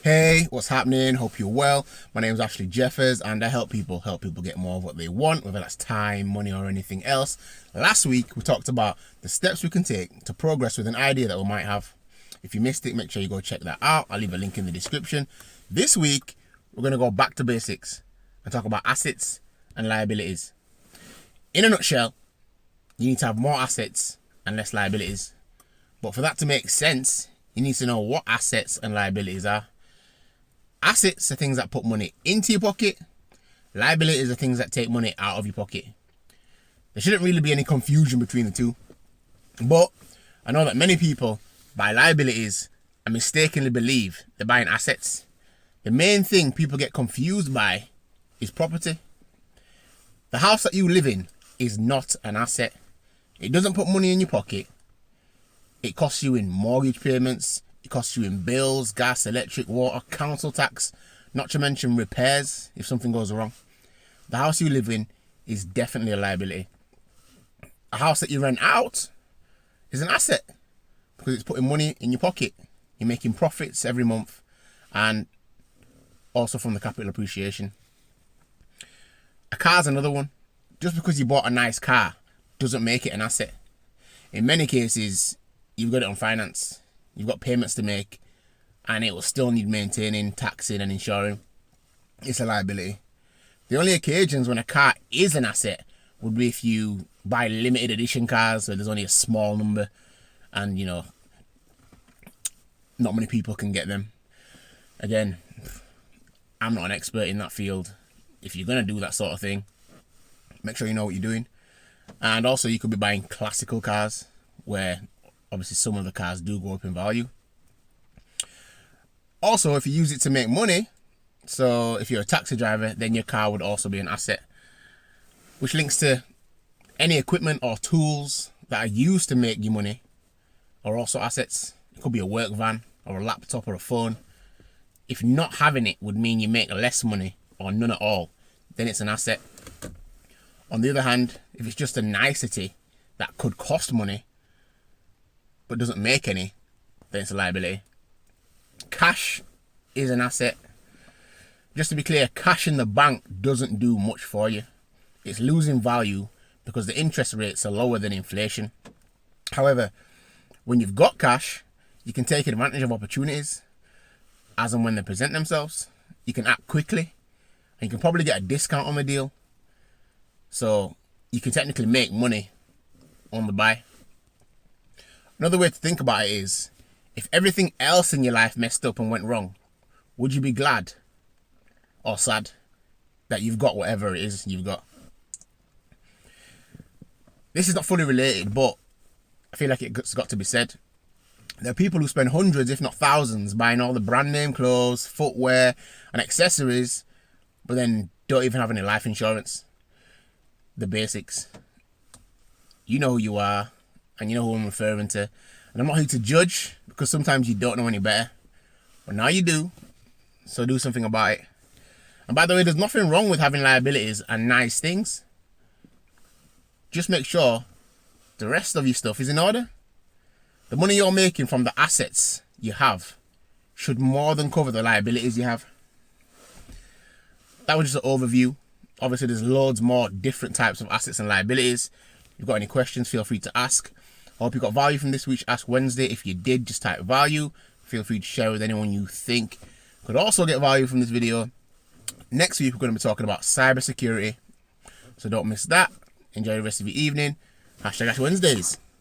Hey, what's happening? Hope you're well. My name is Ashley Jeffers and I help people get more of what they want, whether that's time, money, or anything else. Last week, we talked about the steps we can take to progress with an idea that we might have. If you missed it, make sure you go check that out. I'll leave a link in the description. This week, we're going to go back to basics and talk about assets and liabilities. In a nutshell, you need to have more assets and less liabilities. But for that to make sense, you need to know what assets and liabilities are. Assets are things that put money into your pocket. Liabilities are things that take money out of your pocket. There shouldn't really be any confusion between the two. But I know that many people buy liabilities and mistakenly believe they're buying assets. The main thing people get confused by is property. The house that you live in is not an asset. It doesn't put money in your pocket. It costs you in mortgage payments. It costs you in bills, gas, electric, water, council tax, not to mention repairs if something goes wrong. The house you live in is definitely a liability. A house that you rent out is an asset because it's putting money in your pocket. You're making profits every month and also from the capital appreciation. A car's another one. Just because you bought a nice car doesn't make it an asset. In many cases, you've got it on finance. You've got payments to make and it will still need maintaining, taxing and insuring. It's a liability. The only occasions when a car is an asset would be if you buy limited edition cars where there's only a small number and, you know, not many people can get them. Again, I'm not an expert in that field. If you're going to do that sort of thing, make sure you know what you're doing. And also you could be buying classical cars where obviously some of the cars do go up in value. Also, if you use it to make money, so if you're a taxi driver, then your car would also be an asset. Which links to any equipment or tools that are used to make you money are also assets. It could be a work van or a laptop or a phone. If not having it would mean you make less money or none at all, then it's an asset. On the other hand, if it's just a nicety that could cost money but doesn't make any, then it's a liability. Cash is an asset. Just to be clear, cash in the bank doesn't do much for you. It's losing value because the interest rates are lower than inflation. However, when you've got cash, you can take advantage of opportunities as and when they present themselves. You can act quickly and you can probably get a discount on the deal. So you can technically make money on the buy. Another way to think about it is, if everything else in your life messed up and went wrong, would you be glad or sad that you've got whatever it is you've got? This is not fully related, but I feel like it's got to be said. There are people who spend hundreds, if not thousands, buying all the brand name clothes, footwear, and accessories, but then don't even have any life insurance. The basics. You know who you are, and you know who I'm referring to. And I'm not here to judge, because sometimes you don't know any better. But now you do, so do something about it. And by the way, there's nothing wrong with having liabilities and nice things. Just make sure the rest of your stuff is in order. The money you're making from the assets you have should more than cover the liabilities you have. That was just an overview. Obviously, there's loads more different types of assets and liabilities. If you've got any questions, feel free to ask. I hope you got value from this week's Ask Wednesday. If you did, just type value. Feel free to share with anyone you think could also get value from this video. Next week, we're going to be talking about cybersecurity. So don't miss that. Enjoy the rest of your evening. #Ask Wednesdays.